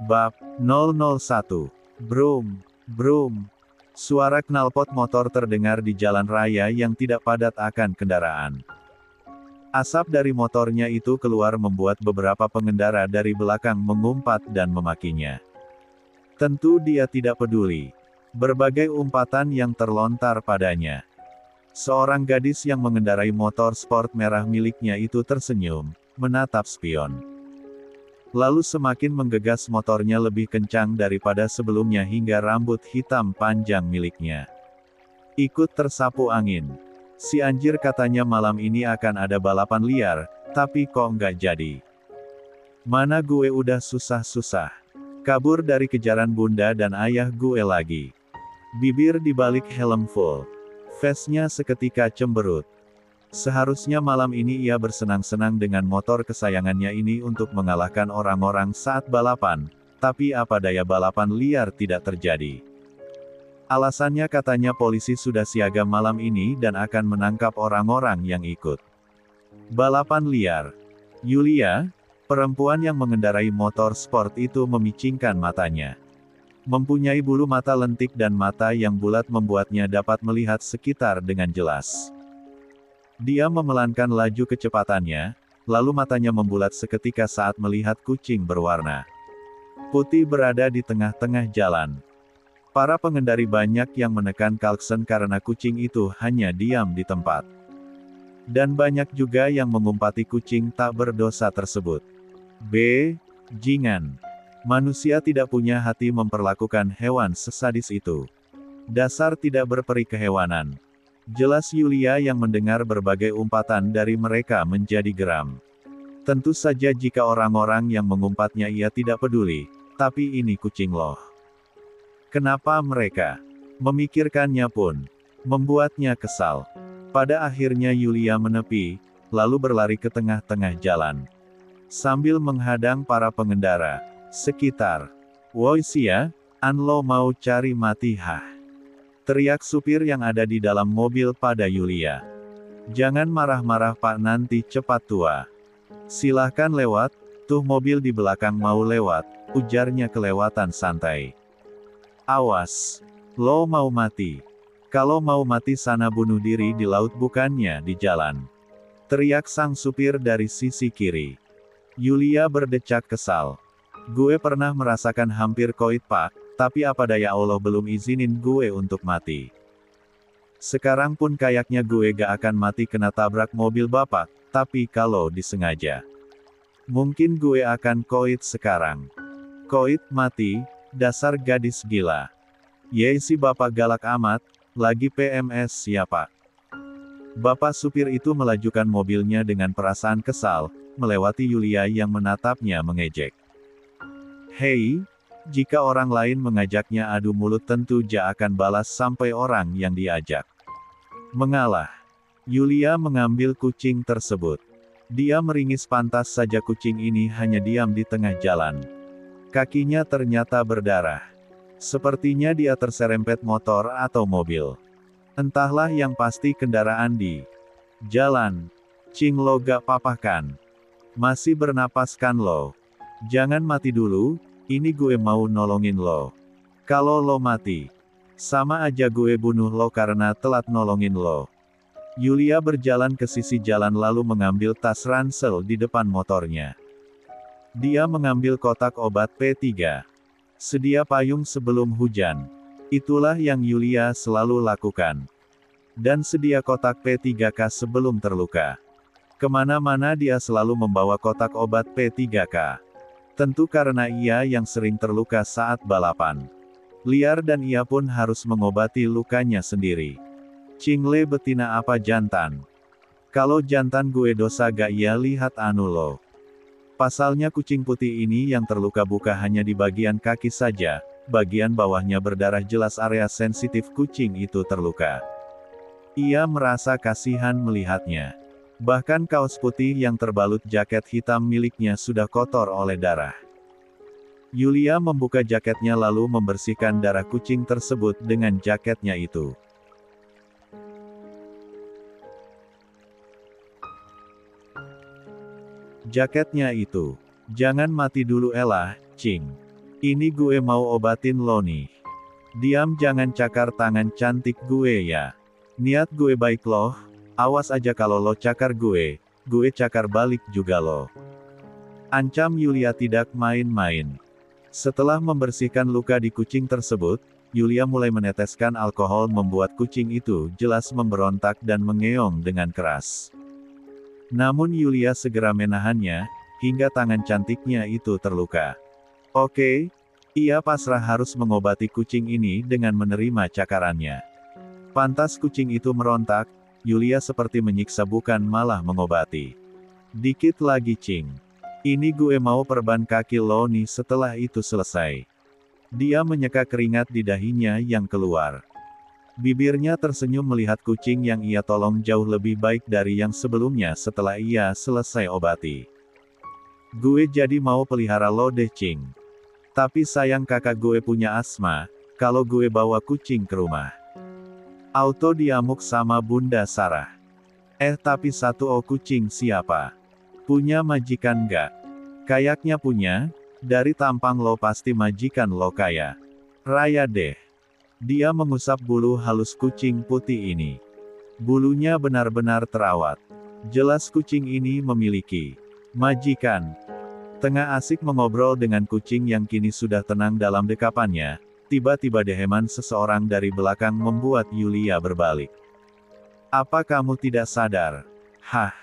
Bab 001. Brum, brum. Suara knalpot motor terdengar di jalan raya yang tidak padat akan kendaraan. Asap dari motornya itu keluar membuat beberapa pengendara dari belakang mengumpat dan memakinya. Tentu dia tidak peduli. Berbagai umpatan yang terlontar padanya. Seorang gadis yang mengendarai motor sport merah miliknya itu tersenyum, menatap spion. Lalu semakin menggegas motornya lebih kencang daripada sebelumnya hingga rambut hitam panjang miliknya ikut tersapu angin. Si anjir, katanya malam ini akan ada balapan liar, tapi kok nggak jadi. Mana gue udah susah-susah kabur dari kejaran bunda dan ayah gue lagi. Bibir dibalik helm full. Face-nya seketika cemberut. Seharusnya malam ini ia bersenang-senang dengan motor kesayangannya ini untuk mengalahkan orang-orang saat balapan, tapi apa daya balapan liar tidak terjadi. Alasannya katanya polisi sudah siaga malam ini dan akan menangkap orang-orang yang ikut balapan liar. Yulia, perempuan yang mengendarai motor sport itu, memicingkan matanya. Mempunyai bulu mata lentik dan mata yang bulat membuatnya dapat melihat sekitar dengan jelas. Dia memelankan laju kecepatannya, lalu matanya membulat seketika saat melihat kucing berwarna putih berada di tengah-tengah jalan. Para pengendari banyak yang menekan klakson karena kucing itu hanya diam di tempat. Dan banyak juga yang mengumpati kucing tak berdosa tersebut. Jingan. Manusia tidak punya hati memperlakukan hewan sesadis itu. Dasar tidak berperi kehewanan. Jelas Yulia yang mendengar berbagai umpatan dari mereka menjadi geram. Tentu saja jika orang-orang yang mengumpatnya ia tidak peduli, tapi ini kucing loh. Kenapa mereka memikirkannya pun membuatnya kesal. Pada akhirnya Yulia menepi, lalu berlari ke tengah-tengah jalan. Sambil menghadang para pengendara sekitar. "Woi sia, an lo mau cari mati hah?" Teriak supir yang ada di dalam mobil pada Yulia. "Jangan marah-marah pak, nanti cepat tua. Silahkan lewat, tuh mobil di belakang mau lewat," ujarnya kelewatan santai. "Awas, lo mau mati. Kalau mau mati sana bunuh diri di laut bukannya di jalan," teriak sang supir dari sisi kiri. Yulia berdecak kesal. "Gue pernah merasakan hampir koit pak, tapi apa daya Allah belum izinin gue untuk mati. Sekarang pun kayaknya gue gak akan mati kena tabrak mobil bapak, tapi kalau disengaja, mungkin gue akan koit sekarang." "Koit mati, dasar gadis gila. Ye si bapak galak amat, lagi PMS ya pak." Bapak supir itu melajukan mobilnya dengan perasaan kesal, melewati Yulia yang menatapnya mengejek. Hei, jika orang lain mengajaknya adu mulut tentu ja akan balas sampai orang yang diajak mengalah. Yulia mengambil kucing tersebut. Dia meringis, pantas saja kucing ini hanya diam di tengah jalan. Kakinya ternyata berdarah. Sepertinya dia terserempet motor atau mobil. Entahlah, yang pasti kendaraan di jalan. "Cing, lo gak apa-apa kan? Masih bernapas kan lo? Jangan mati dulu, ini gue mau nolongin lo. Kalau lo mati, sama aja gue bunuh lo karena telat nolongin lo." Yulia berjalan ke sisi jalan lalu mengambil tas ransel di depan motornya. Dia mengambil kotak obat P3. Sedia payung sebelum hujan. Itulah yang Yulia selalu lakukan. Dan sedia kotak P3K sebelum terluka. Kemana-mana dia selalu membawa kotak obat P3K. Tentu karena ia yang sering terluka saat balapan liar dan ia pun harus mengobati lukanya sendiri. "Cingle betina apa jantan? Kalau jantan gue dosa gak ya, lihat anu lo." Pasalnya kucing putih ini yang terluka bukan hanya di bagian kaki saja, bagian bawahnya berdarah, jelas area sensitif kucing itu terluka. Ia merasa kasihan melihatnya. Bahkan kaos putih yang terbalut jaket hitam miliknya sudah kotor oleh darah. Yulia membuka jaketnya lalu membersihkan darah kucing tersebut dengan jaketnya itu. "Jaketnya itu. Jangan mati dulu elah, Cing. Ini gue mau obatin lo nih. Diam, jangan cakar tangan cantik gue ya. Niat gue baik loh. Awas aja kalau lo cakar gue cakar balik juga lo. Ancam Yulia tidak main-main. Setelah membersihkan luka di kucing tersebut, Yulia mulai meneteskan alkohol membuat kucing itu jelas memberontak dan mengeong dengan keras. Namun Yulia segera menahannya, hingga tangan cantiknya itu terluka. Oke, ia pasrah harus mengobati kucing ini dengan menerima cakarannya. Pantas kucing itu merontak, Yulia seperti menyiksa bukan malah mengobati. Dikit lagi Cing. Ini gue mau perban kaki lo nih setelah itu selesai. Dia menyeka keringat di dahinya yang keluar. Bibirnya tersenyum melihat kucing yang ia tolong jauh lebih baik dari yang sebelumnya setelah ia selesai obati. Gue jadi mau pelihara lo deh Cing. Tapi sayang kakak gue punya asma, kalau gue bawa kucing ke rumah. Auto diamuk sama Bunda Sarah. Tapi kucing siapa? Punya majikan nggak? Kayaknya punya. Dari tampang lo pasti majikan lo kaya raya deh. Dia mengusap bulu halus kucing putih ini. Bulunya benar-benar terawat. Jelas kucing ini memiliki majikan. Tengah asik mengobrol dengan kucing yang kini sudah tenang dalam dekapannya, tiba-tiba deheman seseorang dari belakang membuat Yulia berbalik. Apa kamu tidak sadar? Hah?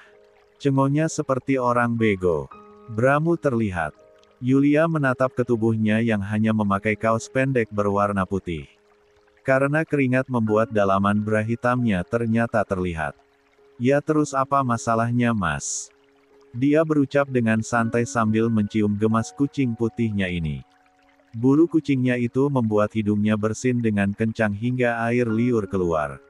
Cengonya seperti orang bego. Bramu terlihat. Yulia menatap ke tubuhnya yang hanya memakai kaos pendek berwarna putih. Karena keringat membuat dalaman bra hitamnya ternyata terlihat. Ya terus apa masalahnya mas? Dia berucap dengan santai sambil mencium gemas kucing putihnya ini. Bulu kucingnya itu membuat hidungnya bersin dengan kencang hingga air liur keluar.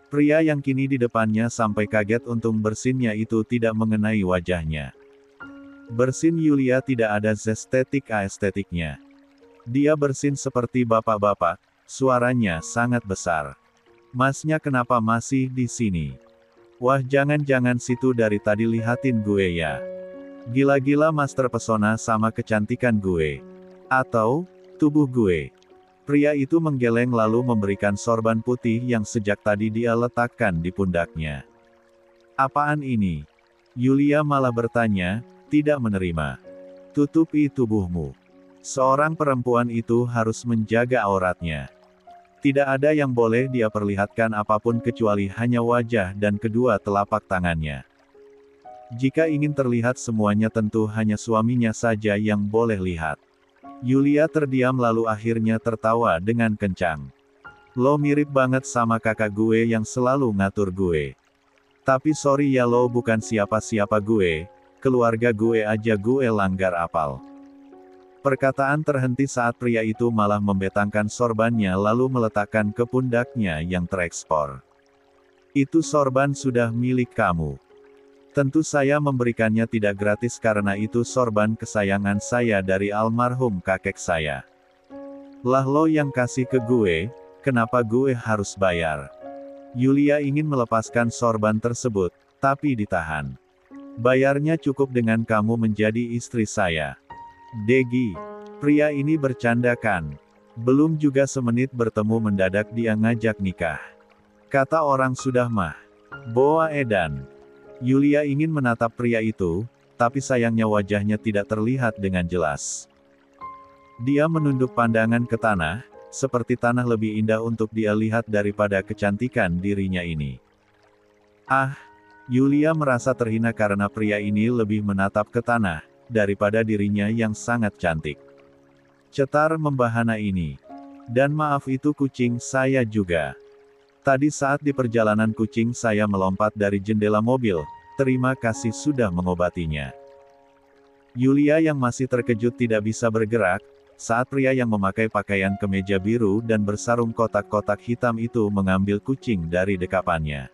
Pria yang kini di depannya sampai kaget untung bersinnya itu tidak mengenai wajahnya. Bersin Yulia tidak ada estetiknya. Dia bersin seperti bapak-bapak, suaranya sangat besar. Masnya kenapa masih di sini? Wah jangan-jangan situ dari tadi lihatin gue ya. Gila-gila mas terpesona sama kecantikan gue. Atau, tubuh gue. Pria itu menggeleng lalu memberikan sorban putih yang sejak tadi dia letakkan di pundaknya. Apaan ini? Yulia malah bertanya, tidak menerima. Tutupi tubuhmu. Seorang perempuan itu harus menjaga auratnya. Tidak ada yang boleh dia perlihatkan apapun kecuali hanya wajah dan kedua telapak tangannya. Jika ingin terlihat semuanya tentu hanya suaminya saja yang boleh lihat. Yulia terdiam lalu akhirnya tertawa dengan kencang. Lo mirip banget sama kakak gue yang selalu ngatur gue. Tapi sorry ya lo bukan siapa-siapa gue. Keluarga gue aja gue langgar apal. Perkataan terhenti saat pria itu malah membentangkan sorbannya lalu meletakkan ke pundaknya yang terekspor. Itu sorban sudah milik kamu. Tentu saya memberikannya tidak gratis karena itu sorban kesayangan saya dari almarhum kakek saya. Lah lo yang kasih ke gue, kenapa gue harus bayar? Yulia ingin melepaskan sorban tersebut, tapi ditahan. Bayarnya cukup dengan kamu menjadi istri saya. Degi. Pria ini bercanda kan? Belum juga semenit bertemu mendadak dia ngajak nikah. Kata orang sudah mah. Boa edan. Yulia ingin menatap pria itu, tapi sayangnya wajahnya tidak terlihat dengan jelas. Dia menunduk pandangan ke tanah, seperti tanah lebih indah untuk dia lihat daripada kecantikan dirinya ini. Ah! Yulia merasa terhina karena pria ini lebih menatap ke tanah, daripada dirinya yang sangat cantik. Cetar membahana ini. Dan maaf itu kucing saya juga. Tadi saat di perjalanan kucing saya melompat dari jendela mobil, terima kasih sudah mengobatinya. Yulia yang masih terkejut tidak bisa bergerak, saat pria yang memakai pakaian kemeja biru dan bersarung kotak-kotak hitam itu mengambil kucing dari dekapannya.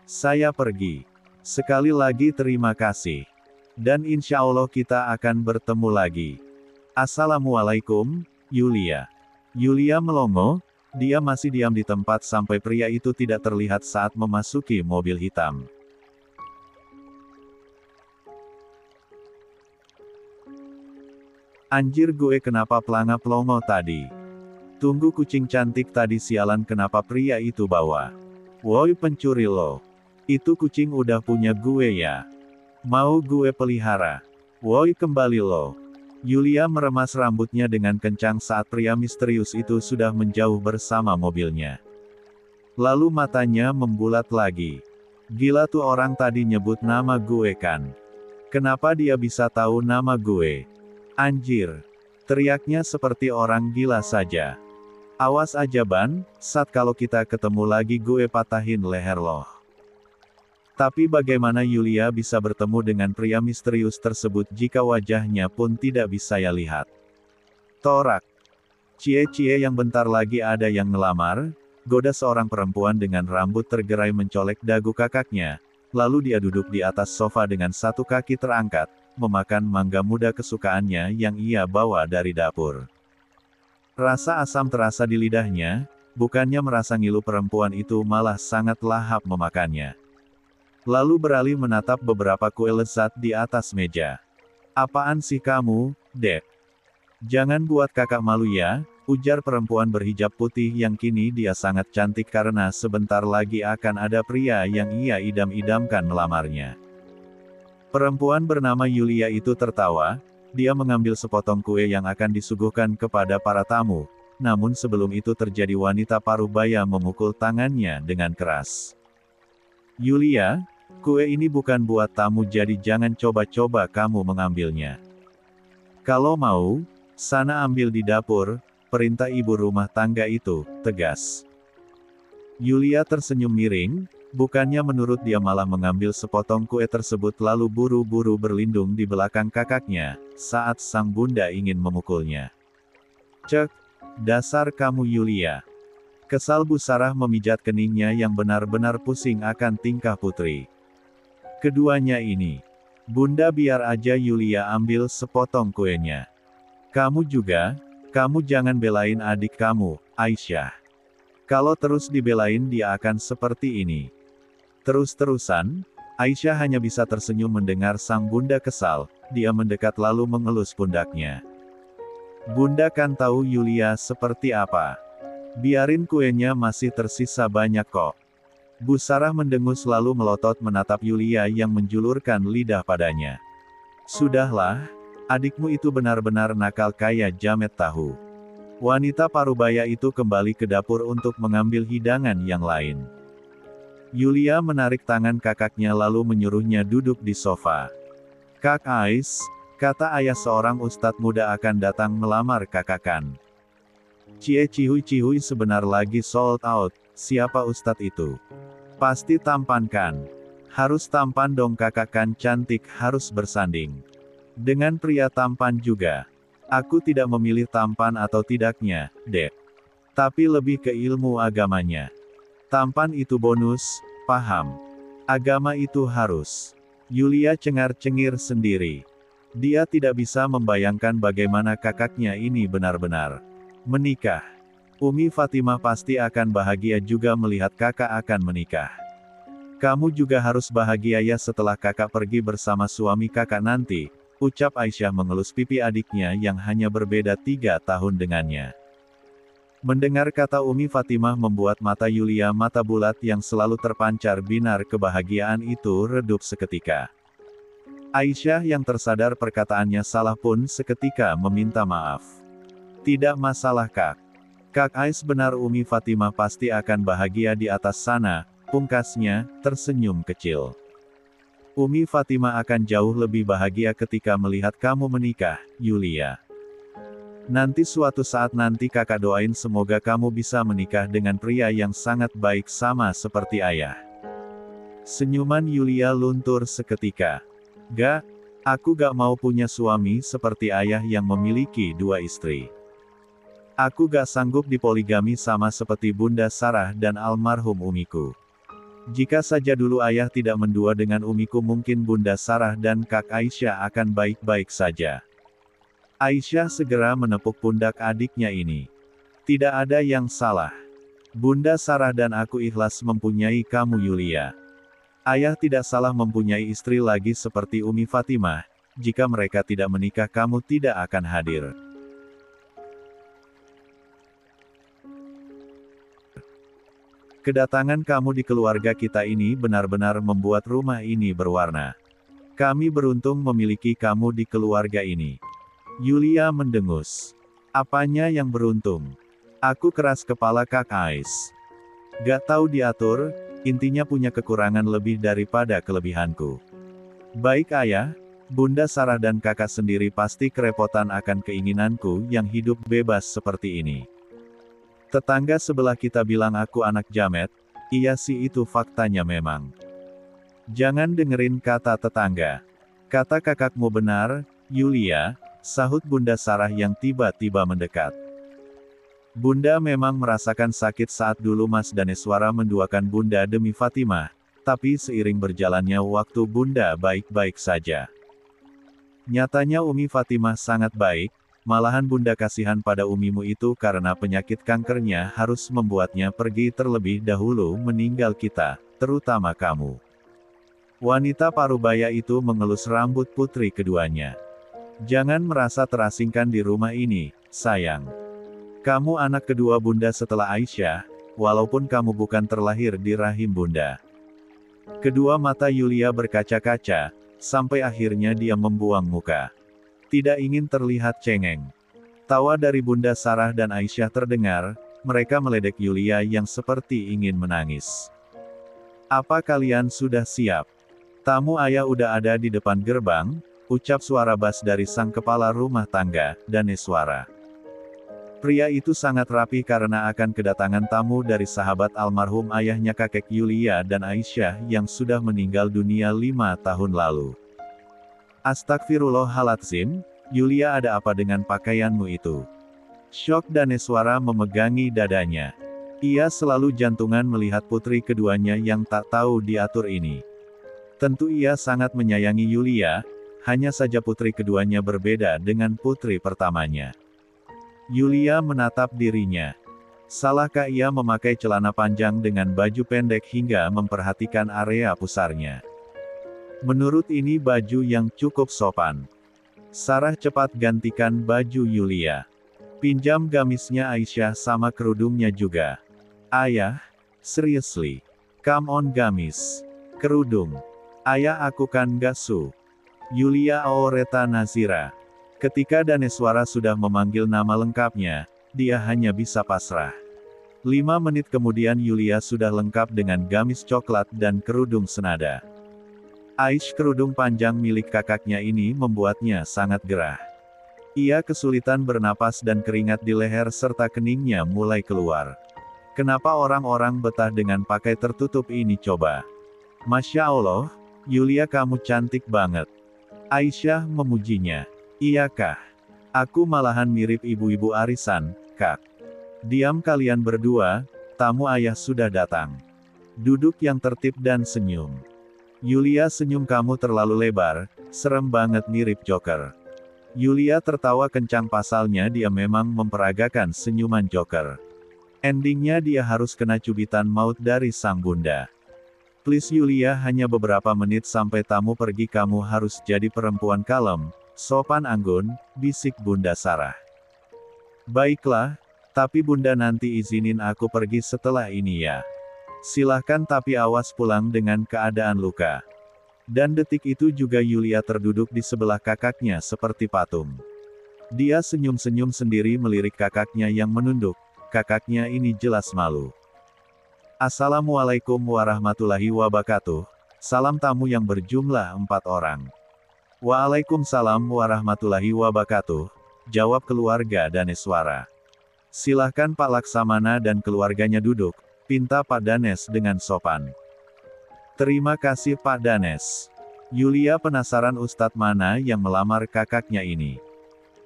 Saya pergi. Sekali lagi terima kasih. Dan insya Allah kita akan bertemu lagi. Assalamualaikum, Yulia. Yulia melongo, dia masih diam di tempat sampai pria itu tidak terlihat saat memasuki mobil hitam. Anjir gue kenapa pelanga-pelongo tadi? Tunggu kucing cantik tadi sialan kenapa pria itu bawa? Woi pencuri lo. Itu kucing udah punya gue ya. Mau gue pelihara. Woi kembali lo. Yulia meremas rambutnya dengan kencang saat pria misterius itu sudah menjauh bersama mobilnya. Lalu matanya membulat lagi. Gila tuh orang tadi nyebut nama gue kan? Kenapa dia bisa tahu nama gue? Anjir. Teriaknya seperti orang gila saja. Awas aja Ban, saat kalau kita ketemu lagi gue patahin leher loh. Tapi bagaimana Yulia bisa bertemu dengan pria misterius tersebut jika wajahnya pun tidak bisa ya lihat? Torak. Cie-cie yang bentar lagi ada yang ngelamar, goda seorang perempuan dengan rambut tergerai mencolek dagu kakaknya, lalu dia duduk di atas sofa dengan satu kaki terangkat, memakan mangga muda kesukaannya yang ia bawa dari dapur. Rasa asam terasa di lidahnya, bukannya merasa ngilu perempuan itu malah sangat lahap memakannya. Lalu beralih menatap beberapa kue lezat di atas meja. Apaan sih kamu, Dek? Jangan buat kakak malu ya, ujar perempuan berhijab putih yang kini dia sangat cantik karena sebentar lagi akan ada pria yang ia idam-idamkan melamarnya. Perempuan bernama Yulia itu tertawa, dia mengambil sepotong kue yang akan disuguhkan kepada para tamu, namun sebelum itu terjadi wanita parubaya memukul tangannya dengan keras. Yulia, kue ini bukan buat tamu jadi jangan coba-coba kamu mengambilnya. Kalau mau, sana ambil di dapur, perintah ibu rumah tangga itu, tegas. Yulia tersenyum miring, bukannya menurut dia malah mengambil sepotong kue tersebut lalu buru-buru berlindung di belakang kakaknya, saat sang bunda ingin memukulnya. Cek, dasar kamu Yulia. Kesal Bu Sarah memijat keningnya yang benar-benar pusing akan tingkah putri keduanya ini. Bunda biar aja Yulia ambil sepotong kuenya. Kamu juga, kamu jangan belain adik kamu, Aisyah. Kalau terus dibelain dia akan seperti ini. Terus-terusan, Aisyah hanya bisa tersenyum mendengar sang bunda kesal, dia mendekat lalu mengelus pundaknya. Bunda kan tahu Yulia seperti apa. Biarin kuenya masih tersisa banyak kok. Bu Sarah mendengus lalu melotot menatap Yulia yang menjulurkan lidah padanya. Sudahlah, adikmu itu benar-benar nakal kayak jamet tahu. Wanita parubaya itu kembali ke dapur untuk mengambil hidangan yang lain. Yulia menarik tangan kakaknya lalu menyuruhnya duduk di sofa. Kak Ais, kata ayah seorang ustadz muda akan datang melamar kakakan. Cie cihui sebenar lagi sold out, siapa ustadz itu? Pasti tampan kan? Harus tampan dong kakakan cantik harus bersanding. Dengan pria tampan juga. Aku tidak memilih tampan atau tidaknya, Dek. Tapi lebih ke ilmu agamanya. Tampan itu bonus, paham? Agama itu harus. Yulia cengar-cengir sendiri. Dia tidak bisa membayangkan bagaimana kakaknya ini benar-benar menikah. Umi Fatimah pasti akan bahagia juga melihat kakak akan menikah. Kamu juga harus bahagia ya setelah kakak pergi bersama suami kakak nanti, ucap Aisyah mengelus pipi adiknya yang hanya berbeda 3 tahun dengannya. Mendengar kata Umi Fatimah membuat mata Yulia mata bulat yang selalu terpancar binar kebahagiaan itu redup seketika. Aisyah yang tersadar perkataannya salah pun seketika meminta maaf. Tidak masalah Kak. Kak Ais benar Umi Fatimah pasti akan bahagia di atas sana, pungkasnya, tersenyum kecil. Umi Fatimah akan jauh lebih bahagia ketika melihat kamu menikah, Yulia. Nanti suatu saat nanti kakak doain semoga kamu bisa menikah dengan pria yang sangat baik sama seperti ayah. Senyuman Yulia luntur seketika. Gak, aku gak mau punya suami seperti ayah yang memiliki 2 istri. Aku gak sanggup dipoligami sama seperti Bunda Sarah dan almarhum umiku. Jika saja dulu ayah tidak mendua dengan umiku mungkin Bunda Sarah dan Kak Aisyah akan baik-baik saja. Aisyah segera menepuk pundak adiknya ini. Tidak ada yang salah. Bunda Sarah dan aku ikhlas mempunyai kamu Yulia. Ayah tidak salah mempunyai istri lagi seperti Umi Fatimah, jika mereka tidak menikah kamu tidak akan hadir. Kedatangan kamu di keluarga kita ini benar-benar membuat rumah ini berwarna. Kami beruntung memiliki kamu di keluarga ini. Yulia mendengus. Apanya yang beruntung? Aku keras kepala Kak Ais. Gak tahu diatur, intinya punya kekurangan lebih daripada kelebihanku. Baik ayah, Bunda Sarah dan kakak sendiri pasti kerepotan akan keinginanku yang hidup bebas seperti ini. Tetangga sebelah kita bilang aku anak jamet, iya sih itu faktanya memang. Jangan dengerin kata tetangga. Kata kakakmu benar, Yulia, sahut Bunda Sarah yang tiba-tiba mendekat. Bunda memang merasakan sakit saat dulu Mas Daneswara menduakan Bunda demi Fatimah, tapi seiring berjalannya waktu Bunda baik-baik saja. Nyatanya Umi Fatimah sangat baik, malahan Bunda kasihan pada umimu itu karena penyakit kankernya harus membuatnya pergi terlebih dahulu meninggal kita, terutama kamu. Wanita parubaya itu mengelus rambut putri keduanya. Jangan merasa terasingkan di rumah ini, sayang. Kamu anak kedua Bunda setelah Aisyah, walaupun kamu bukan terlahir di rahim Bunda. Kedua mata Yulia berkaca-kaca, sampai akhirnya dia membuang muka. Tidak ingin terlihat cengeng. Tawa dari Bunda Sarah dan Aisyah terdengar, mereka meledek Yulia yang seperti ingin menangis. Apa kalian sudah siap? Tamu ayah udah ada di depan gerbang, ucap suara bas dari sang kepala rumah tangga, Daneswara. Pria itu sangat rapi karena akan kedatangan tamu dari sahabat almarhum ayahnya kakek Yulia dan Aisyah yang sudah meninggal dunia 5 tahun lalu. Astagfirullahaladzim, Yulia ada apa dengan pakaianmu itu? Syok Daneswara memegangi dadanya. Ia selalu jantungan melihat putri keduanya yang tak tahu diatur ini. Tentu ia sangat menyayangi Yulia, hanya saja putri keduanya berbeda dengan putri pertamanya. Yulia menatap dirinya. Salahkah ia memakai celana panjang dengan baju pendek hingga memperhatikan area pusarnya? Menurut ini baju yang cukup sopan. Sarah cepat gantikan baju Yulia. Pinjam gamisnya Aisyah sama kerudungnya juga. Ayah, seriously. Come on gamis. Kerudung. Ayah aku kan gak su. Yulia Aureta Nazira. Ketika Daneswara sudah memanggil nama lengkapnya, dia hanya bisa pasrah. 5 menit kemudian Yulia sudah lengkap dengan gamis coklat dan kerudung senada. Aish kerudung panjang milik kakaknya ini membuatnya sangat gerah. Ia kesulitan bernapas dan keringat di leher serta keningnya mulai keluar. Kenapa orang-orang betah dengan pakai tertutup ini coba? Masya Allah, Yulia kamu cantik banget. Aisyah memujinya. Iyakah? Aku malahan mirip ibu-ibu arisan, Kak. Diam kalian berdua, tamu ayah sudah datang. Duduk yang tertib dan senyum. Yulia senyum kamu terlalu lebar, serem banget mirip Joker. Yulia tertawa kencang pasalnya dia memang memperagakan senyuman Joker. Endingnya dia harus kena cubitan maut dari sang bunda. Please Yulia hanya beberapa menit sampai tamu pergi kamu harus jadi perempuan kalem, sopan anggun, bisik Bunda Sarah. Baiklah, tapi Bunda nanti izinin aku pergi setelah ini ya. Silahkan tapi awas pulang dengan keadaan luka. Dan detik itu juga Yulia terduduk di sebelah kakaknya seperti patung. Dia senyum-senyum sendiri melirik kakaknya yang menunduk. Kakaknya ini jelas malu. Assalamualaikum warahmatullahi wabarakatuh. Salam tamu yang berjumlah 4 orang. Waalaikumsalam warahmatullahi wabarakatuh, jawab keluarga Daneswara. Silahkan Pak Laksamana dan keluarganya duduk, pinta Pak Danes dengan sopan. Terima kasih Pak Danes. Yulia penasaran Ustadz mana yang melamar kakaknya ini.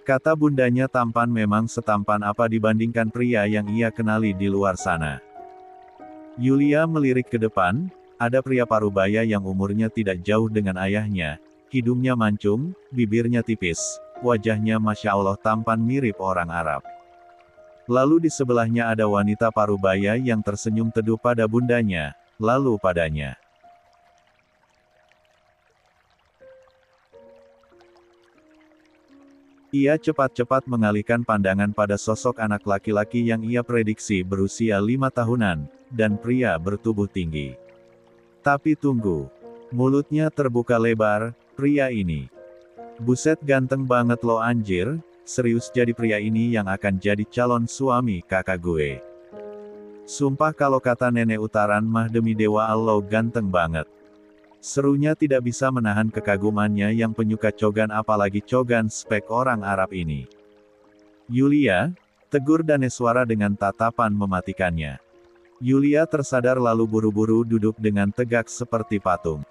Kata bundanya tampan memang setampan apa dibandingkan pria yang ia kenali di luar sana. Yulia melirik ke depan, ada pria parubaya yang umurnya tidak jauh dengan ayahnya, hidungnya mancung, bibirnya tipis, wajahnya Masya Allah tampan mirip orang Arab. Lalu di sebelahnya ada wanita parubaya yang tersenyum teduh pada bundanya, lalu padanya. Ia cepat-cepat mengalihkan pandangan pada sosok anak laki-laki yang ia prediksi berusia 5 tahunan, dan pria bertubuh tinggi. Tapi tunggu. Mulutnya terbuka lebar, pria ini. Buset ganteng banget lo anjir, serius jadi pria ini yang akan jadi calon suami kakak gue. Sumpah kalau kata nenek utaran mah demi dewa Allah ganteng banget. Serunya tidak bisa menahan kekagumannya yang penyuka cogan apalagi cogan spek orang Arab ini. Yulia, tegur Daneswara dengan tatapan mematikannya. Yulia tersadar lalu buru-buru duduk dengan tegak seperti patung.